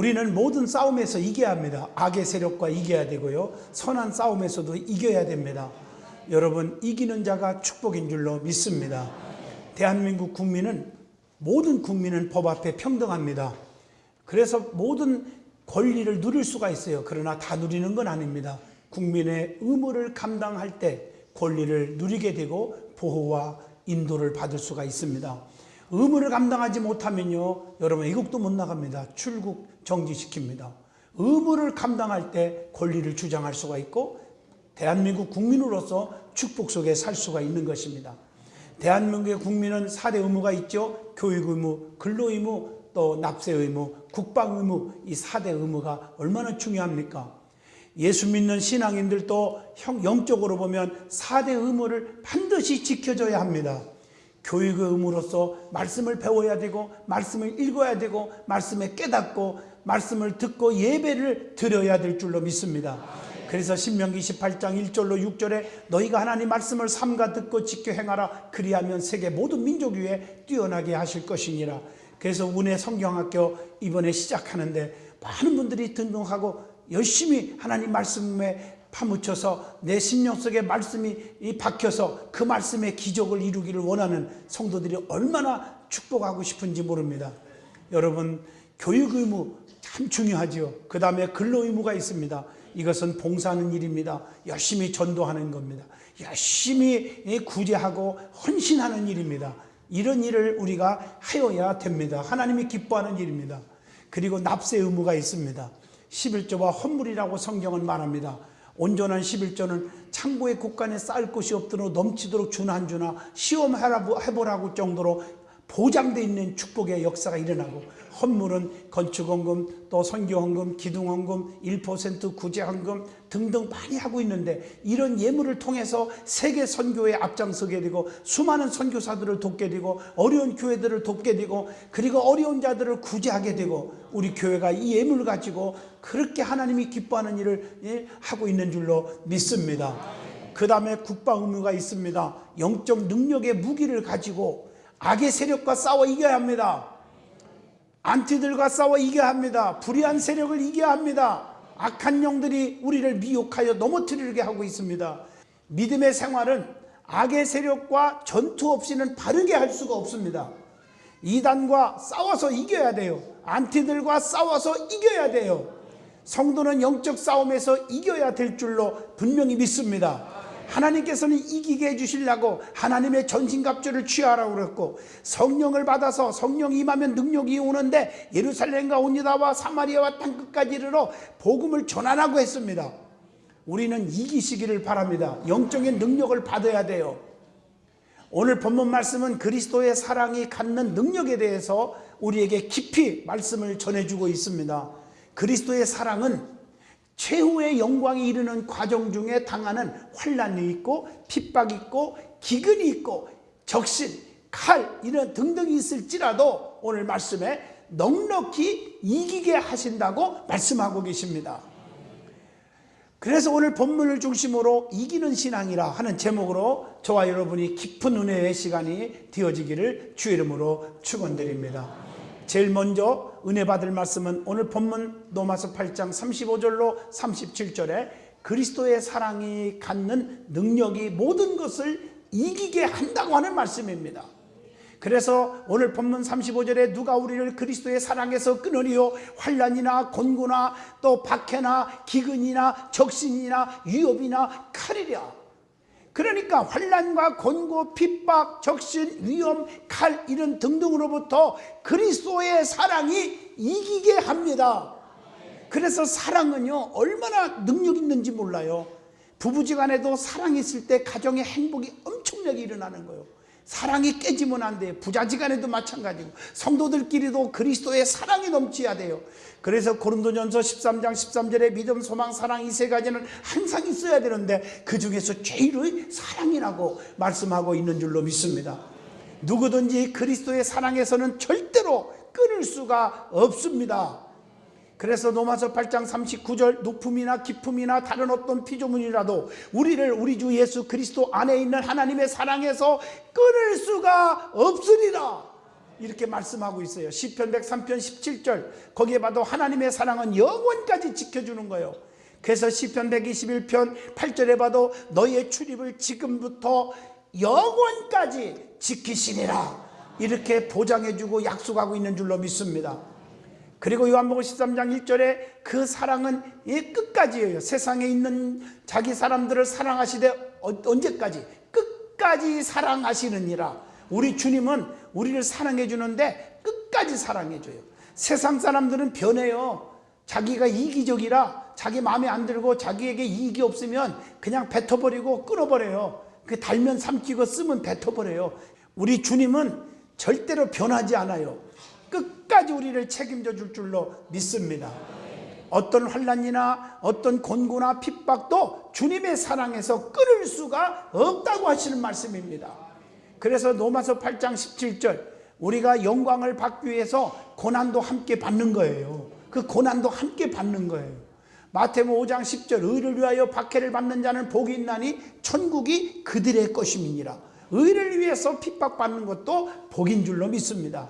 우리는 모든 싸움에서 이겨야 합니다. 악의 세력과 이겨야 되고요, 선한 싸움에서도 이겨야 됩니다. 여러분, 이기는 자가 축복인 줄로 믿습니다. 대한민국 국민은, 모든 국민은 법 앞에 평등합니다. 그래서 모든 권리를 누릴 수가 있어요. 그러나 다 누리는 건 아닙니다. 국민의 의무를 감당할 때 권리를 누리게 되고 보호와 인도를 받을 수가 있습니다. 의무를 감당하지 못하면요, 여러분 외국도 못 나갑니다. 출국 정지시킵니다. 의무를 감당할 때 권리를 주장할 수가 있고 대한민국 국민으로서 축복 속에 살 수가 있는 것입니다. 대한민국의 국민은 4대 의무가 있죠. 교육 의무, 근로 의무, 또 납세 의무, 국방 의무. 이 4대 의무가 얼마나 중요합니까? 예수 믿는 신앙인들도 영적으로 보면 4대 의무를 반드시 지켜줘야 합니다. 교육의 의무로서 말씀을 배워야 되고, 말씀을 읽어야 되고, 말씀에 깨닫고, 말씀을 듣고 예배를 드려야 될 줄로 믿습니다. 그래서 신명기 18장 1절로 6절에 너희가 하나님 말씀을 삼가 듣고 지켜 행하라. 그리하면 세계 모든 민족 위에 뛰어나게 하실 것이니라. 그래서 운의 성경학교 이번에 시작하는데 많은 분들이 등록하고 열심히 하나님 말씀에 파묻혀서 내 심령 속에 말씀이 박혀서 그 말씀의 기적을 이루기를 원하는 성도들이 얼마나 축복하고 싶은지 모릅니다. 여러분, 교육 의무 참 중요하죠. 그 다음에 근로 의무가 있습니다. 이것은 봉사하는 일입니다. 열심히 전도하는 겁니다. 열심히 구제하고 헌신하는 일입니다. 이런 일을 우리가 하여야 됩니다. 하나님이 기뻐하는 일입니다. 그리고 납세 의무가 있습니다. 11조와 헌물이라고 성경은 말합니다. 온전한 11조는 창고에 곳간에 쌓을 곳이 없도록 넘치도록 주나 한 주나 시험해보라고 정도로 보장되어 있는 축복의 역사가 일어나고, 헌물은 건축헌금, 또 선교헌금, 기둥헌금, 1% 구제헌금 등등 많이 하고 있는데, 이런 예물을 통해서 세계 선교에 앞장서게 되고 수많은 선교사들을 돕게 되고 어려운 교회들을 돕게 되고 그리고 어려운 자들을 구제하게 되고, 우리 교회가 이 예물을 가지고 그렇게 하나님이 기뻐하는 일을 하고 있는 줄로 믿습니다. 그 다음에 국방 의무가 있습니다. 영적 능력의 무기를 가지고 악의 세력과 싸워 이겨야 합니다. 안티들과 싸워 이겨야 합니다. 불의한 세력을 이겨야 합니다. 악한 영들이 우리를 미혹하여 넘어뜨리게 하고 있습니다. 믿음의 생활은 악의 세력과 전투 없이는 바르게 할 수가 없습니다. 이단과 싸워서 이겨야 돼요. 안티들과 싸워서 이겨야 돼요. 성도는 영적 싸움에서 이겨야 될 줄로 분명히 믿습니다. 하나님께서는 이기게 해주시려고 하나님의 전신갑주를 취하라고 그랬고, 성령을 받아서 성령이 임하면 능력이 오는데 예루살렘과 온 유다와 사마리아와 땅끝까지 이르러 복음을 전하라고 했습니다. 우리는 이기시기를 바랍니다. 영적인 능력을 받아야 돼요. 오늘 본문 말씀은 그리스도의 사랑이 갖는 능력에 대해서 우리에게 깊이 말씀을 전해주고 있습니다. 그리스도의 사랑은 최후의 영광에 이르는 과정 중에 당하는 환난이 있고 핍박이 있고 기근이 있고 적신, 칼 이런 등등이 있을지라도 오늘 말씀에 넉넉히 이기게 하신다고 말씀하고 계십니다. 그래서 오늘 본문을 중심으로 이기는 신앙이라 하는 제목으로 저와 여러분이 깊은 은혜의 시간이 되어지기를 주의 이름으로 축원드립니다. 제일 먼저 은혜 받을 말씀은 오늘 본문 로마서 8장 35절로 37절에 그리스도의 사랑이 갖는 능력이 모든 것을 이기게 한다고 하는 말씀입니다. 그래서 오늘 본문 35절에 누가 우리를 그리스도의 사랑에서 끊으리요? 환난이나 곤고나 또 박해나 기근이나 적신이나 위협이나 칼이랴. 그러니까 환난과 곤고, 핍박, 적신, 위험, 칼 이런 등등으로부터 그리스도의 사랑이 이기게 합니다. 그래서 사랑은요 얼마나 능력 있는지 몰라요. 부부지간에도 사랑이 있을 때 가정의 행복이 엄청나게 일어나는 거예요. 사랑이 깨지면 안 돼요. 부자지간에도 마찬가지고 성도들끼리도 그리스도의 사랑이 넘쳐야 돼요. 그래서 고린도전서 13장 13절에 믿음, 소망, 사랑 이 세 가지는 항상 있어야 되는데 그 중에서 제일의 사랑이라고 말씀하고 있는 줄로 믿습니다. 누구든지 그리스도의 사랑에서는 절대로 끊을 수가 없습니다. 그래서 로마서 8장 39절 높음이나 깊음이나 다른 어떤 피조물이라도 우리를 우리 주 예수 그리스도 안에 있는 하나님의 사랑에서 끊을 수가 없으리라. 이렇게 말씀하고 있어요. 시편 103편 17절 거기에 봐도 하나님의 사랑은 영원까지 지켜주는 거예요. 그래서 시편 121편 8절에 봐도 너희의 출입을 지금부터 영원까지 지키시리라 이렇게 보장해주고 약속하고 있는 줄로 믿습니다. 그리고 요한복음 13장 1절에 그 사랑은 끝까지예요. 세상에 있는 자기 사람들을 사랑하시되 언제까지? 끝까지 사랑하시느니라. 우리 주님은 우리를 사랑해 주는데 끝까지 사랑해 줘요. 세상 사람들은 변해요. 자기가 이기적이라 자기 마음에 안 들고 자기에게 이익이 없으면 그냥 뱉어버리고 끊어버려요. 그 달면 삼키고 쓰면 뱉어버려요. 우리 주님은 절대로 변하지 않아요. 끝까지 우리를 책임져 줄 줄로 믿습니다. 어떤 환난이나 어떤 곤고나 핍박도 주님의 사랑에서 끊을 수가 없다고 하시는 말씀입니다. 그래서 로마서 8장 17절 우리가 영광을 받기 위해서 고난도 함께 받는 거예요. 그 고난도 함께 받는 거예요. 마태복음 5장 10절 의를 위하여 박해를 받는 자는 복이 있나니 천국이 그들의 것임이니라. 의를 위해서 핍박받는 것도 복인 줄로 믿습니다.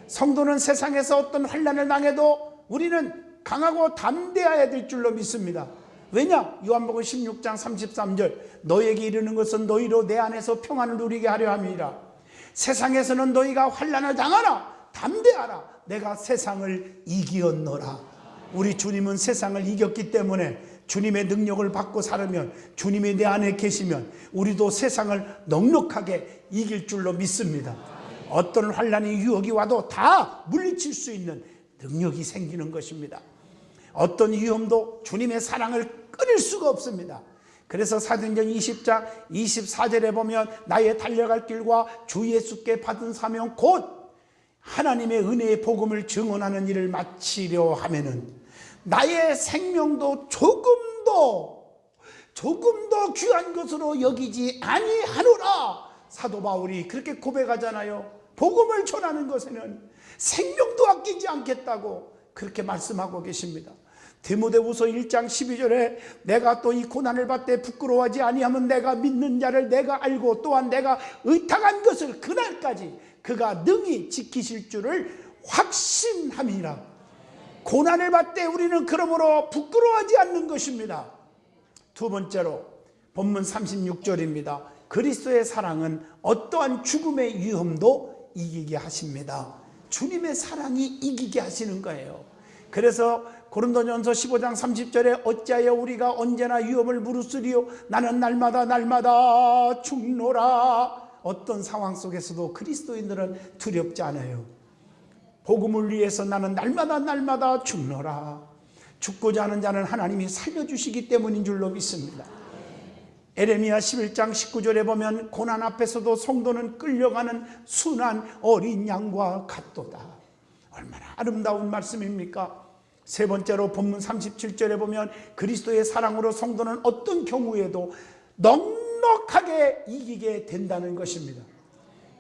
성도는 세상에서 어떤 환난을 당해도 우리는 강하고 담대해야 될 줄로 믿습니다. 왜냐? 요한복음 16장 33절 너에게 이르는 것은 너희로 내 안에서 평안을 누리게 하려 함이라. 세상에서는 너희가 환난을 당하라. 담대하라. 내가 세상을 이기었노라. 우리 주님은 세상을 이겼기 때문에 주님의 능력을 받고 살으면 주님이 내 안에 계시면 우리도 세상을 넉넉하게 이길 줄로 믿습니다. 어떤 환난이 유혹이 와도 다 물리칠 수 있는 능력이 생기는 것입니다. 어떤 위험도 주님의 사랑을 끊을 수가 없습니다. 그래서 사도행전 20장 24절에 보면 나의 달려갈 길과 주 예수께 받은 사명 곧 하나님의 은혜의 복음을 증언하는 일을 마치려 하면은 나의 생명도 조금도 귀한 것으로 여기지 아니하노라. 사도 바울이 그렇게 고백하잖아요. 복음을 전하는 것에는 생명도 아끼지 않겠다고 그렇게 말씀하고 계십니다. 디모데후서 1장 12절에 내가 또 이 고난을 받되 부끄러워하지 아니하면 내가 믿는 자를 내가 알고 또한 내가 의탁한 것을 그날까지 그가 능히 지키실 줄을 확신함이라. 고난을 받되 우리는 그러므로 부끄러워하지 않는 것입니다. 두 번째로 본문 36절입니다. 그리스도의 사랑은 어떠한 죽음의 위험도 이기게 하십니다. 주님의 사랑이 이기게 하시는 거예요. 그래서 고린도전서 15장 30절에 어찌하여 우리가 언제나 위험을 무릅쓰리요 나는 날마다 죽노라. 어떤 상황 속에서도 그리스도인들은 두렵지 않아요. 복음을 위해서 나는 날마다 죽노라. 죽고자 하는 자는 하나님이 살려주시기 때문인 줄로 믿습니다. 에레미야 11장 19절에 보면 고난 앞에서도 성도는 끌려가는 순한 어린 양과 같도다. 얼마나 아름다운 말씀입니까? 세 번째로 본문 37절에 보면 그리스도의 사랑으로 성도는 어떤 경우에도 넉넉하게 이기게 된다는 것입니다.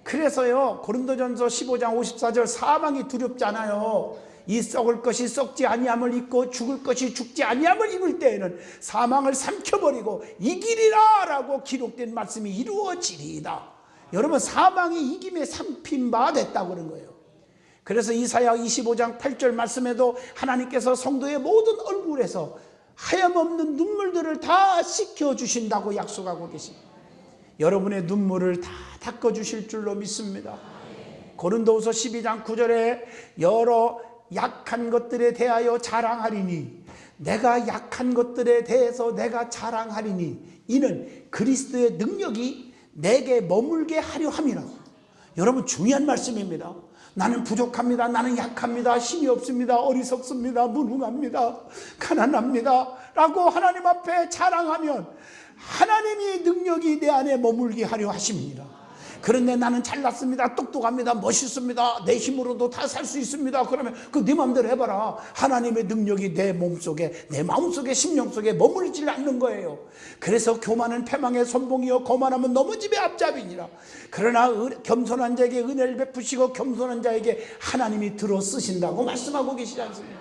그래서요 고린도전서 15장 54절 사망이 두렵지 않아요. 이 썩을 것이 썩지 아니함을 입고 죽을 것이 죽지 아니함을 입을 때에는 사망을 삼켜버리고 이기리라 라고 기록된 말씀이 이루어지리이다. 여러분 사망이 이김에 삼킨 바 됐다고 그런 거예요. 그래서 이사야 25장 8절 말씀에도 하나님께서 성도의 모든 얼굴에서 하염없는 눈물들을 다 씻겨주신다고 약속하고 계십니다. 여러분의 눈물을 다 닦아주실 줄로 믿습니다. 고린도후서 12장 9절에 여러 약한 것들에 대하여 자랑하리니 내가 약한 것들에 대해서 내가 자랑하리니 이는 그리스도의 능력이 내게 머물게 하려 함이라. 여러분 중요한 말씀입니다. 나는 부족합니다. 나는 약합니다. 힘이 없습니다. 어리석습니다. 무능합니다. 가난합니다. 라고 하나님 앞에 자랑하면 하나님이 능력이 내 안에 머물게 하려 하십니다. 그런데 나는 잘났습니다. 똑똑합니다. 멋있습니다. 내 힘으로도 다 살 수 있습니다. 그러면 그 네 마음대로 해봐라. 하나님의 능력이 내 몸속에 내 마음속에 심령 속에 머물지 않는 거예요. 그래서 교만은 패망의 선봉이요 거만하면 넘어짐의 앞잡이니라. 그러나 겸손한 자에게 은혜를 베푸시고 겸손한 자에게 하나님이 들어 쓰신다고 말씀하고 계시지 않습니까?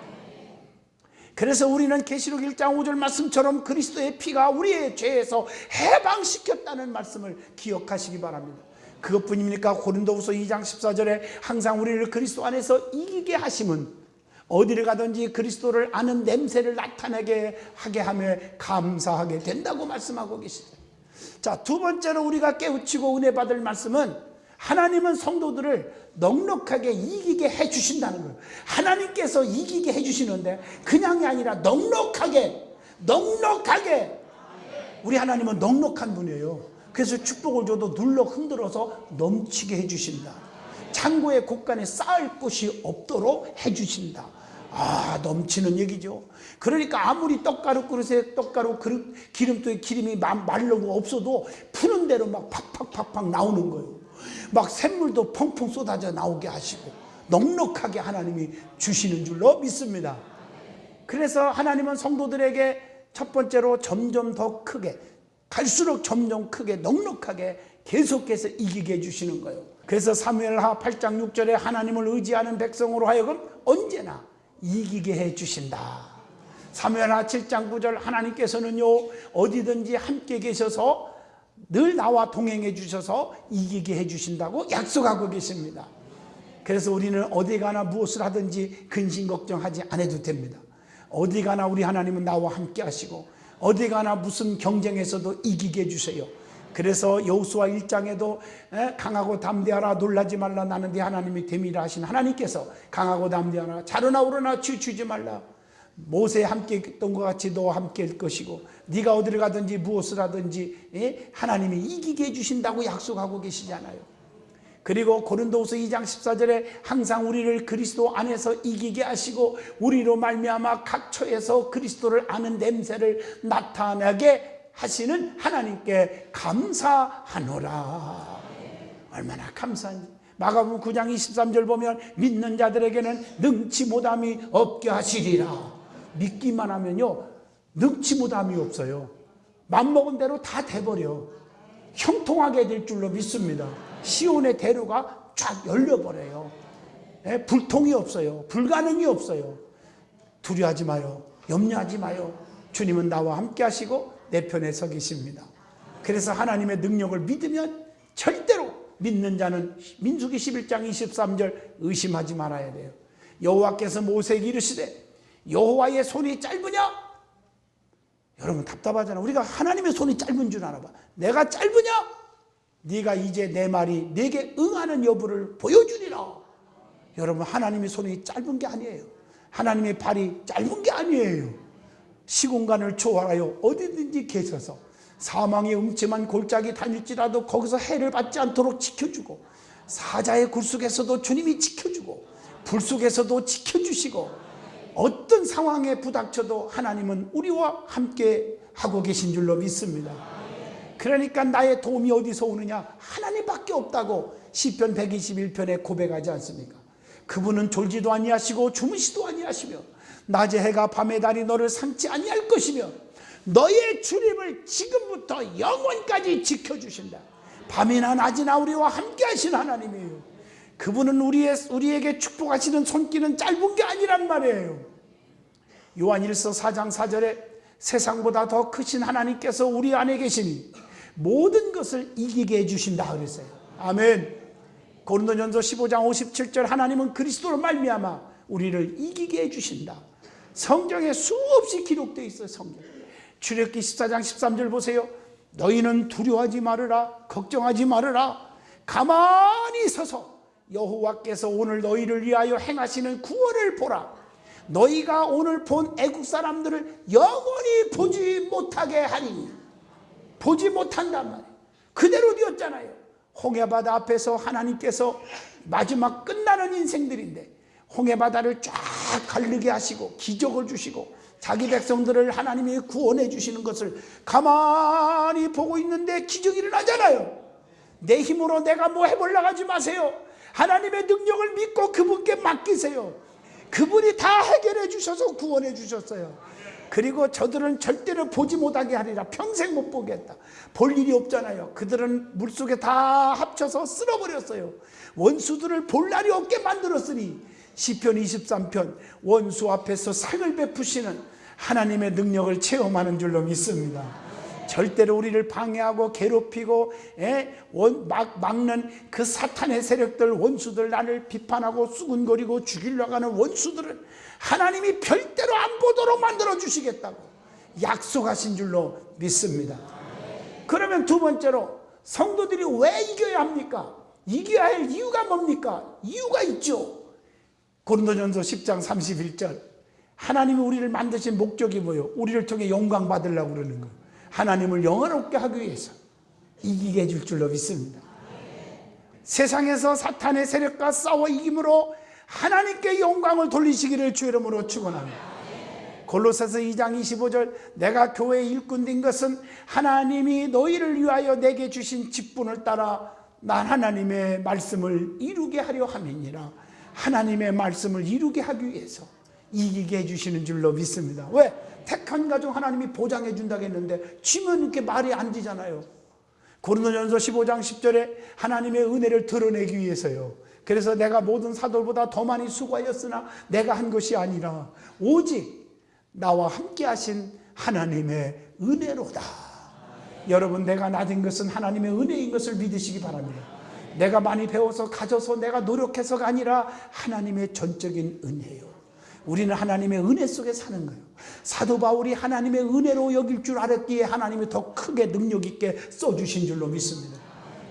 그래서 우리는 계시록 1장 5절 말씀처럼 그리스도의 피가 우리의 죄에서 해방시켰다는 말씀을 기억하시기 바랍니다. 그것뿐입니까? 고린도후서 2장 14절에 항상 우리를 그리스도 안에서 이기게 하심은 어디를 가든지 그리스도를 아는 냄새를 나타내게 하게 하며 감사하게 된다고 말씀하고 계시죠. 자, 두 번째로 우리가 깨우치고 은혜 받을 말씀은 하나님은 성도들을 넉넉하게 이기게 해주신다는 거예요. 하나님께서 이기게 해주시는데 그냥이 아니라 넉넉하게 우리 하나님은 넉넉한 분이에요. 그래서 축복을 줘도 눌러 흔들어서 넘치게 해주신다. 창고에 곳간에 쌓을 곳이 없도록 해주신다. 아, 넘치는 얘기죠. 그러니까 아무리 떡가루 그릇에 떡가루 그릇 기름도에 기름이 마르고 없어도 푸는 대로 막 팍팍팍팍 나오는 거예요. 막 샘물도 펑펑 쏟아져 나오게 하시고 넉넉하게 하나님이 주시는 줄로 믿습니다. 그래서 하나님은 성도들에게 첫 번째로 점점 더 크게 갈수록 점점 크게 넉넉하게 계속해서 이기게 해주시는 거예요. 그래서 사무엘하 8장 6절에 하나님을 의지하는 백성으로 하여금 언제나 이기게 해주신다. 사무엘하 7장 9절 하나님께서는요 어디든지 함께 계셔서 늘 나와 동행해 주셔서 이기게 해주신다고 약속하고 계십니다. 그래서 우리는 어디 가나 무엇을 하든지 근심 걱정하지 않아도 됩니다. 어디 가나 우리 하나님은 나와 함께 하시고 어디 가나 무슨 경쟁에서도 이기게 해주세요. 그래서 여호수아 1장에도 강하고 담대하라 놀라지 말라 나는 네 하나님이 됨이라 하신 하나님께서 강하고 담대하라 자르나 오르나 치우치지 말라 모세에 함께 했던 것 같이 너와 함께 할 것이고 네가 어디를 가든지 무엇을 하든지 하나님이 이기게 해주신다고 약속하고 계시잖아요. 그리고 고린도후서 2장 14절에 항상 우리를 그리스도 안에서 이기게 하시고 우리로 말미암아 각 처에서 그리스도를 아는 냄새를 나타나게 하시는 하나님께 감사하노라. 얼마나 감사한지. 마가복음 9장 23절 보면 믿는 자들에게는 능치 못함이 없게 하시리라. 믿기만 하면요 능치 못함이 없어요. 맘먹은 대로 다 돼버려. 형통하게 될 줄로 믿습니다. 시온의 대로가 쫙 열려버려요. 불통이 없어요. 불가능이 없어요. 두려워하지 마요. 염려하지 마요. 주님은 나와 함께 하시고 내 편에 서 계십니다. 그래서 하나님의 능력을 믿으면 절대로 믿는 자는 민수기 11장 23절 의심하지 말아야 돼요. 여호와께서 모세에게 이르시되 여호와의 손이 짧으냐? 여러분 답답하잖아. 우리가 하나님의 손이 짧은 줄 알아봐. 내가 짧으냐? 네가 이제 내 말이 내게 응하는 여부를 보여주리라. 여러분 하나님의 손이 짧은 게 아니에요. 하나님의 발이 짧은 게 아니에요. 시공간을 초월하여 어디든지 계셔서 사망의 음침한 골짜기 다닐지라도 거기서 해를 받지 않도록 지켜주고 사자의 굴 속에서도 주님이 지켜주고 불 속에서도 지켜주시고 어떤 상황에 부닥쳐도 하나님은 우리와 함께 하고 계신 줄로 믿습니다. 그러니까 나의 도움이 어디서 오느냐? 하나님밖에 없다고 시편 121편에 고백하지 않습니까? 그분은 졸지도 아니하시고 주무시도 아니하시며 낮에 해가 밤에 달이 너를 삼지 아니할 것이며 너의 출입을 지금부터 영원까지 지켜주신다. 밤이나 낮이나 우리와 함께 하신 하나님이에요. 그분은 우리에게 축복하시는 손길은 짧은 게 아니란 말이에요. 요한일서 4장 4절에 세상보다 더 크신 하나님께서 우리 안에 계시니 모든 것을 이기게 해주신다 그랬어요. 아멘. 고린도전서 15장 57절 하나님은 그리스도로 말미암아 우리를 이기게 해주신다. 성경에 수없이 기록되어 있어요. 성경. 출애굽기 14장 13절 보세요. 너희는 두려워하지 말으라 걱정하지 말으라 가만히 서서 여호와께서 오늘 너희를 위하여 행하시는 구원을 보라. 너희가 오늘 본 애국 사람들을 영원히 보지 못하게 하리니. 보지 못한단 말이에요. 그대로 되었잖아요. 홍해바다 앞에서 하나님께서 마지막 끝나는 인생들인데 홍해바다를 쫙 가르게 하시고 기적을 주시고 자기 백성들을 하나님이 구원해 주시는 것을 가만히 보고 있는데 기적이 일어나잖아요. 내 힘으로 내가 뭐 해보려고 하지 마세요. 하나님의 능력을 믿고 그분께 맡기세요. 그분이 다 해결해 주셔서 구원해 주셨어요. 그리고 저들은 절대로 보지 못하게 하리라. 평생 못 보겠다. 볼 일이 없잖아요. 그들은 물속에 다 합쳐서 쓸어버렸어요. 원수들을 볼 날이 없게 만들었으니 시편 23편 원수 앞에서 상을 베푸시는 하나님의 능력을 체험하는 줄로 믿습니다. 절대로 우리를 방해하고 괴롭히고 막는 그 사탄의 세력들, 원수들, 나를 비판하고 수군거리고 죽이려고 하는 원수들은 하나님이 별대로 안 보도록 만들어 주시겠다고 약속하신 줄로 믿습니다. 그러면 두 번째로, 성도들이 왜 이겨야 합니까? 이겨야 할 이유가 뭡니까? 이유가 있죠. 고린도전서 10장 31절, 하나님이 우리를 만드신 목적이 뭐예요? 우리를 통해 영광 받으려고 그러는 거예요. 하나님을 영화롭게 하기 위해서 이기게 해줄 줄로 믿습니다. 세상에서 사탄의 세력과 싸워 이김으로 하나님께 영광을 돌리시기를 주 이름으로 축원합니다. 골로새서 2장 25절, 내가 교회의 일꾼 된 것은 하나님이 너희를 위하여 내게 주신 직분을 따라 난 하나님의 말씀을 이루게 하려 함이니라. 하나님의 말씀을 이루게 하기 위해서 이기게 해주시는 줄로 믿습니다. 왜? 택한 가족 하나님이 보장해 준다고 했는데 지면 이렇게 말이 안 되잖아요. 고린도전서 15장 10절에 하나님의 은혜를 드러내기 위해서요. 그래서 내가 모든 사도보다 더 많이 수고하였으나 내가 한 것이 아니라 오직 나와 함께 하신 하나님의 은혜로다. 여러분, 내가 낮은 것은 하나님의 은혜인 것을 믿으시기 바랍니다. 내가 많이 배워서 가져서 내가 노력해서가 아니라 하나님의 전적인 은혜요. 우리는 하나님의 은혜 속에 사는 거예요. 사도 바울이 하나님의 은혜로 여길 줄 알았기에 하나님이 더 크게 능력 있게 써주신 줄로 믿습니다.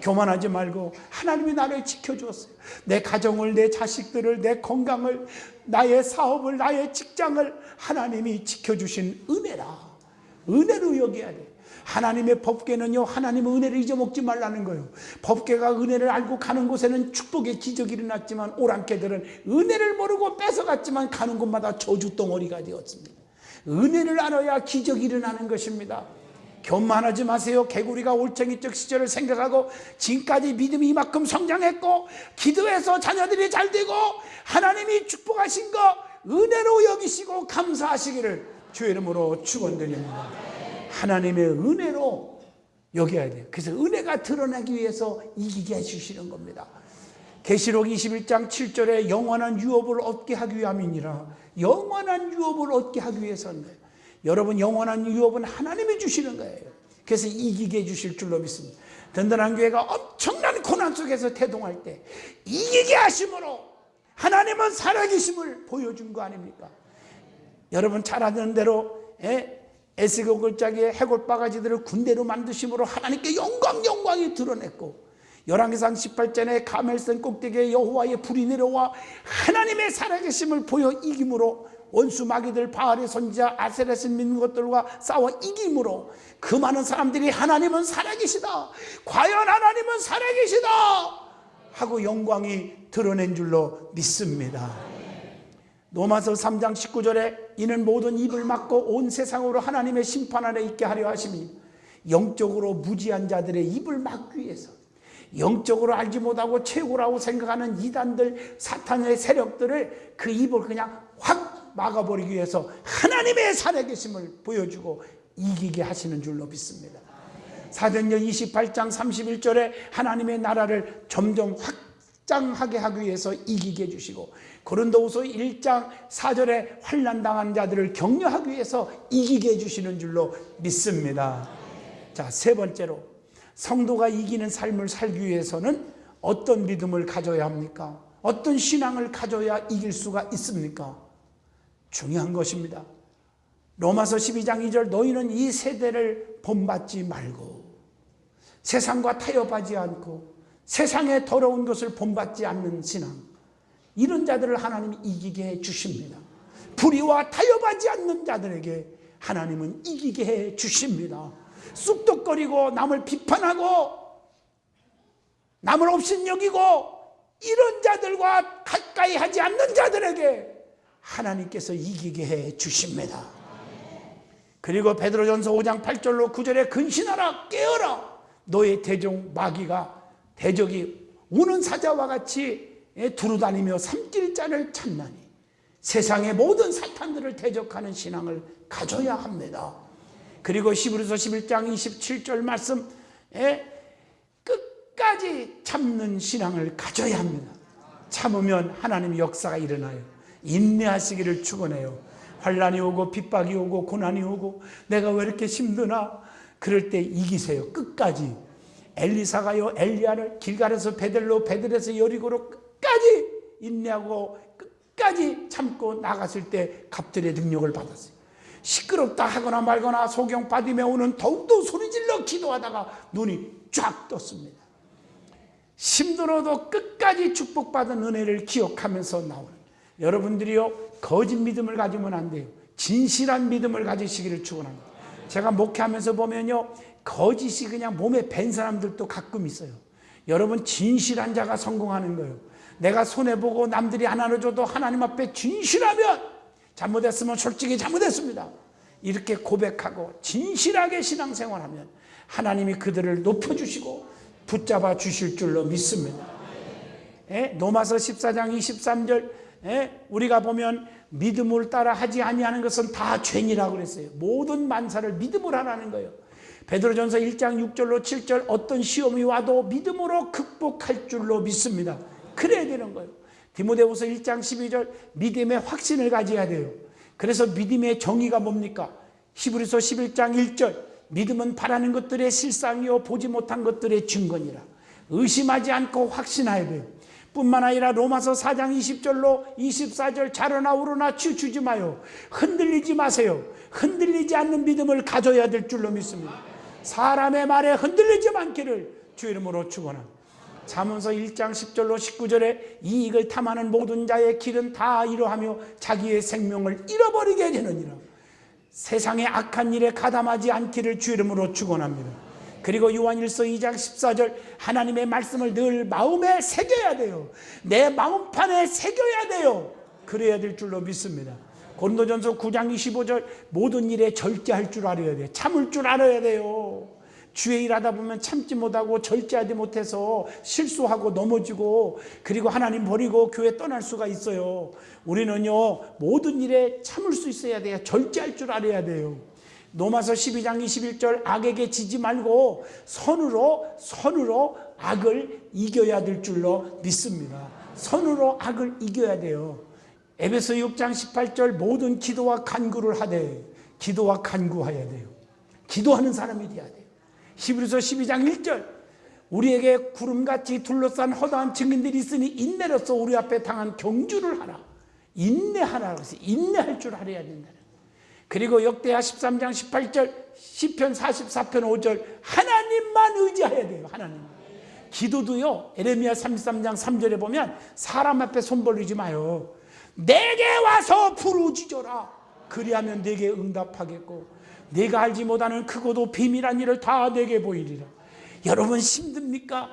교만하지 말고 하나님이 나를 지켜주었어요. 내 가정을, 내 자식들을, 내 건강을, 나의 사업을, 나의 직장을 하나님이 지켜주신 은혜라. 은혜로 여겨야 돼. 하나님의 법궤는요, 하나님의 은혜를 잊어먹지 말라는 거예요. 법궤가 은혜를 알고 가는 곳에는 축복의 기적이 일어났지만 오랑캐들은 은혜를 모르고 뺏어갔지만 가는 곳마다 저주덩어리가 되었습니다. 은혜를 알아야 기적이 일어나는 것입니다. 교만하지 마세요. 개구리가 올챙이적 시절을 생각하고 지금까지 믿음이 이만큼 성장했고 기도해서 자녀들이 잘 되고 하나님이 축복하신 거 은혜로 여기시고 감사하시기를 주의 이름으로 축원드립니다. 하나님의 은혜로 여겨야 돼요. 그래서 은혜가 드러나기 위해서 이기게 해주시는 겁니다. 계시록 21장 7절에 영원한 유업을 얻게 하기 위함이니라. 영원한 유업을 얻게 하기 위해서는 거예요. 여러분, 영원한 유업은 하나님이 주시는 거예요. 그래서 이기게 해주실 줄로 믿습니다. 든든한 교회가 엄청난 고난 속에서 태동할 때 이기게 하심으로 하나님은 살아계심을 보여준 거 아닙니까? 여러분 잘 아는 대로 에스겔 골짜기에 해골 바가지들을 군대로 만드심으로 하나님께 영광이 드러냈고, 열왕기상 18장에 가멜산 꼭대기에 여호와의 불이 내려와 하나님의 살아계심을 보여 이김으로 원수 마귀들 바알의 선지자 아세렛을 믿는 것들과 싸워 이김으로 그 많은 사람들이 하나님은 살아계시다, 과연 하나님은 살아계시다 하고 영광이 드러낸 줄로 믿습니다. 로마서 3장 19절에 이는 모든 입을 막고 온 세상으로 하나님의 심판 아래 있게 하려 하심이, 영적으로 무지한 자들의 입을 막기 위해서, 영적으로 알지 못하고 최고라고 생각하는 이단들, 사탄의 세력들을 그 입을 그냥 확 막아버리기 위해서 하나님의 살아계심을 보여주고 이기게 하시는 줄로 믿습니다. 사도행전 28장 31절에 하나님의 나라를 점점 확장하게 하기 위해서 이기게 해주시고, 고린도후서 1장 4절에 환난당한 자들을 격려하기 위해서 이기게 해주시는 줄로 믿습니다. 자, 세 번째로, 성도가 이기는 삶을 살기 위해서는 어떤 믿음을 가져야 합니까? 어떤 신앙을 가져야 이길 수가 있습니까? 중요한 것입니다. 로마서 12장 2절, 너희는 이 세대를 본받지 말고 세상과 타협하지 않고 세상의 더러운 것을 본받지 않는 신앙, 이런 자들을 하나님이 이기게 해 주십니다. 불의와 타협하지 않는 자들에게 하나님은 이기게 해 주십니다. 쑥덕거리고 남을 비판하고 남을 업신여기고 이런 자들과 가까이 하지 않는 자들에게 하나님께서 이기게 해 주십니다. 그리고 베드로전서 5장 8절로 9절에 근신하라, 깨어라, 너의 대적 마귀가 대적이 우는 사자와 같이 두루다니며 삼킬 자를 찾나니, 세상의 모든 사탄들을 대적하는 신앙을 가져야 합니다. 그리고 히브리서 11장 27절 말씀, 끝까지 참는 신앙을 가져야 합니다. 참으면 하나님의 역사가 일어나요. 인내하시기를 축원해요. 환난이 오고 핍박이 오고 고난이 오고 내가 왜 이렇게 힘드나, 그럴 때 이기세요. 끝까지. 엘리사가요 엘리야를 길갈에서 베델로, 베델에서 여리고로 끝까지 인내하고 끝까지 참고 나갔을 때 갑절의 능력을 받았어요. 시끄럽다 하거나 말거나 소경 받으며 오는 더욱더 소리질러 기도하다가 눈이 쫙 떴습니다. 힘들어도 끝까지 축복받은 은혜를 기억하면서 나오는, 여러분들이요 거짓 믿음을 가지면 안 돼요. 진실한 믿음을 가지시기를 축원합니다. 제가 목회하면서 보면요 거짓이 그냥 몸에 밴 사람들도 가끔 있어요. 여러분 진실한 자가 성공하는 거예요. 내가 손해보고 남들이 안 나눠줘도 하나님 앞에 진실하면, 잘못했으면 솔직히 잘못했습니다, 이렇게 고백하고 진실하게 신앙생활하면 하나님이 그들을 높여주시고 붙잡아 주실 줄로 믿습니다. 로마서 14장 23절 우리가 보면 믿음을 따라 하지 아니하는 것은 다 죄니라고 그랬어요. 모든 만사를 믿음을 하라는 거예요. 베드로전서 1장 6절로 7절 어떤 시험이 와도 믿음으로 극복할 줄로 믿습니다. 그래야 되는 거예요. 디모데후서 1장 12절 믿음의 확신을 가져야 돼요. 그래서 믿음의 정의가 뭡니까? 히브리서 11장 1절 믿음은 바라는 것들의 실상이요 보지 못한 것들의 증거니라. 의심하지 않고 확신해야 돼요. 뿐만 아니라 로마서 4장 20절로 24절 자르나 우르나 치우치지 마요. 흔들리지 마세요. 흔들리지 않는 믿음을 가져야 될 줄로 믿습니다. 사람의 말에 흔들리지 않기를 주 이름으로 축원합니다. 잠언서 1장 10절로 19절에 이익을 탐하는 모든 자의 길은 다 이러하며 자기의 생명을 잃어버리게 되느니라. 세상의 악한 일에 가담하지 않기를 주 이름으로 축원합니다. 그리고 요한일서 2장 14절 하나님의 말씀을 늘 마음에 새겨야 돼요. 내 마음판에 새겨야 돼요. 그래야 될 줄로 믿습니다. 고린도전서 9장 25절 모든 일에 절제할 줄 알아야 돼요. 참을 줄 알아야 돼요. 주의 일하다 보면 참지 못하고 절제하지 못해서 실수하고 넘어지고 그리고 하나님 버리고 교회 떠날 수가 있어요. 우리는요 모든 일에 참을 수 있어야 돼요. 절제할 줄 알아야 돼요. 로마서 12장 21절 악에게 지지 말고 선으로 악을 이겨야 될 줄로 믿습니다. 선으로 악을 이겨야 돼요. 에베소 6장 18절 모든 기도와 간구를 하되, 기도와 간구해야 돼요. 기도하는 사람이 돼야 돼요. 히브리서 12장 1절 우리에게 구름같이 둘러싼 허다한 증인들이 있으니 인내로서 우리 앞에 당한 경주를 하라. 인내하라. 그래서 인내할 줄 알아야 된다. 그리고 역대하 13장 18절 시편 44편 5절 하나님만 의지해야 돼요. 하나님. 기도도요 에레미야 33장 3절에 보면 사람 앞에 손 벌리지 마요. 내게 와서 부르짖어라. 그리하면 내게 응답하겠고 내가 알지 못하는 크고도 비밀한 일을 다 내게 보이리라. 여러분 힘듭니까?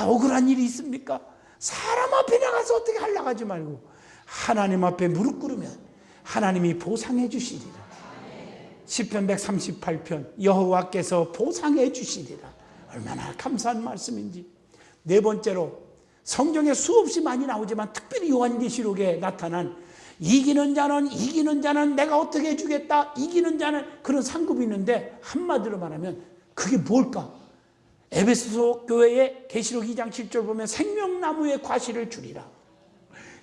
억울한 일이 있습니까? 사람 앞에 나가서 어떻게 하려고 하지 말고 하나님 앞에 무릎 꿇으면 하나님이 보상해 주시리라. 시편 138편 여호와께서 보상해 주시리라. 얼마나 감사한 말씀인지. 네 번째로 성경에 수없이 많이 나오지만 특별히 요한계시록에 나타난 이기는 자는 내가 어떻게 해주겠다. 이기는 자는 그런 상급이 있는데 한마디로 말하면 그게 뭘까? 에베소 교회의 계시록 2장 7절 보면 생명나무의 과실을 주리라.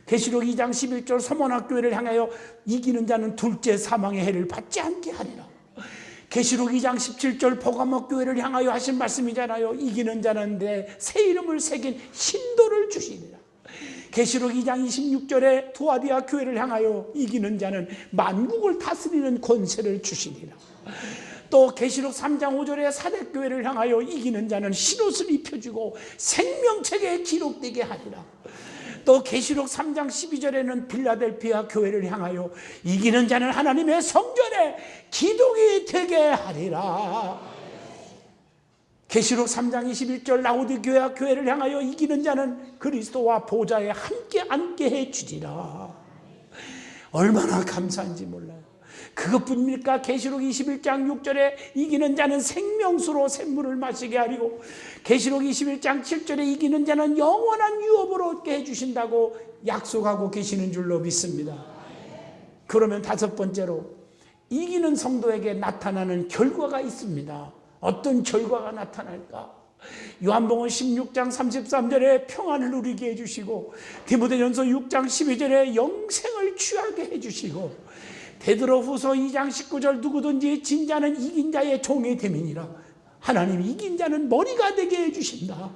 계시록 2장 11절 서문학교회를 향하여 이기는 자는 둘째 사망의 해를 받지 않게 하리라. 계시록 2장 17절 보가목교회를 향하여 하신 말씀이잖아요. 이기는 자는 내 새 이름을 새긴 신도를 주시리라. 계시록 2장 26절에 두아디아 교회를 향하여 이기는 자는 만국을 다스리는 권세를 주시리라. 또 계시록 3장 5절에 사대교회를 향하여 이기는 자는 흰옷을 입혀주고 생명책에 기록되게 하리라. 또 계시록 3장 12절에는 빌라델피아 교회를 향하여 이기는 자는 하나님의 성전에 기둥이 되게 하리라. 계시록 3장 21절 라오디게아 교회를 향하여 이기는 자는 그리스도와 보좌에 함께 앉게 해주리라. 얼마나 감사한지 몰라요. 그것뿐입니까? 계시록 21장 6절에 이기는 자는 생명수로 샘물을 마시게 하리고 계시록 21장 7절에 이기는 자는 영원한 유업을 얻게 해주신다고 약속하고 계시는 줄로 믿습니다. 그러면 다섯 번째로 이기는 성도에게 나타나는 결과가 있습니다. 어떤 결과가 나타날까? 요한복음 16장 33절에 평안을 누리게 해주시고 디모데전서 6장 12절에 영생을 취하게 해주시고 베드로후서 2장 19절 누구든지 진자는 이긴 자의 종이 됨이니라. 하나님이 이긴 자는 머리가 되게 해주신다.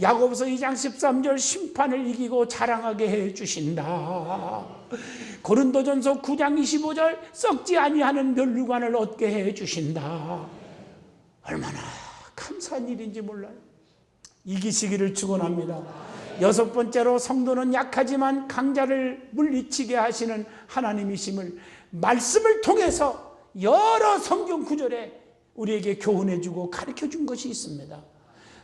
야고보서 2장 13절 심판을 이기고 자랑하게 해주신다. 고린도전서 9장 25절 썩지 아니하는 면류관을 얻게 해주신다. 얼마나 감사한 일인지 몰라요. 이기시기를 축원합니다. 여섯 번째로, 성도는 약하지만 강자를 물리치게 하시는 하나님이심을 말씀을 통해서 여러 성경 구절에 우리에게 교훈해주고 가르쳐준 것이 있습니다.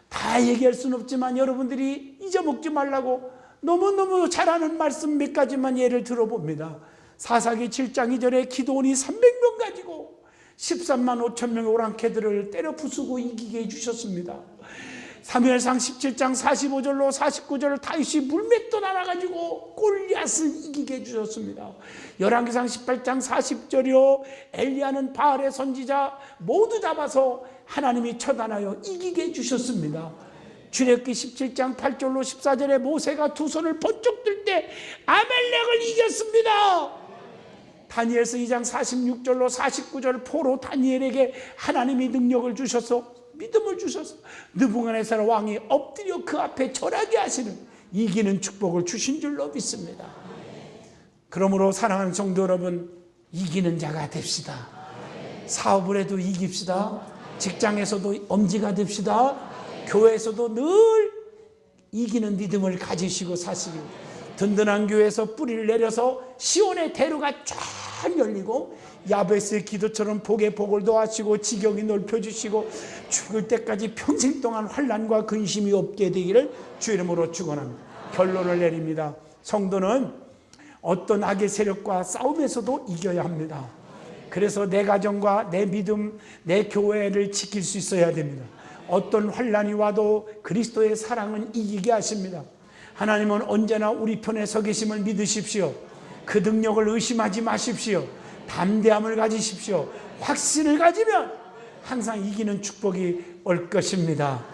다 얘기할 수는 없지만 여러분들이 잊어먹지 말라고 너무너무 잘 아는 말씀 몇 가지만 예를 들어봅니다. 사사기 7장 2절에 기드온이 300명 가지고 13만 5천 명의 오랑캐들을 때려 부수고 이기게 해주셨습니다. 사무엘상 17장 45절로 49절 다윗이 물맷돌 하나 가지고 골리앗을 이기게 해주셨습니다. 열왕기상 18장 40절이요 엘리야는 바알의 선지자 모두 잡아서 하나님이 처단하여 이기게 해주셨습니다. 출애굽기 17장 8절로 14절에 모세가 두 손을 번쩍 들 때 아말렉을 이겼습니다. 다니엘서 2장 46절로 49절 포로 다니엘에게 하나님이 능력을 주셔서 믿음을 주셔서 느부갓네살 왕이 엎드려 그 앞에 절하게 하시는 이기는 축복을 주신 줄로 믿습니다. 그러므로 사랑하는 성도 여러분, 이기는 자가 됩시다. 사업을 해도 이깁시다. 직장에서도 엄지가 됩시다. 교회에서도 늘 이기는 믿음을 가지시고 사시길. 든든한 교회에서 뿌리를 내려서 시온의 대로가 쫙 열리고 야베스의 기도처럼 복의 복을 더하시고 지경이 넓혀주시고 죽을 때까지 평생 동안 환난과 근심이 없게 되기를 주 이름으로 축원합니다. 결론을 내립니다. 성도는 어떤 악의 세력과 싸움에서도 이겨야 합니다. 그래서 내 가정과 내 믿음, 내 교회를 지킬 수 있어야 됩니다. 어떤 환난이 와도 그리스도의 사랑은 이기게 하십니다. 하나님은 언제나 우리 편에 서 계심을 믿으십시오. 그 능력을 의심하지 마십시오. 담대함을 가지십시오. 확신을 가지면 항상 이기는 축복이 올 것입니다.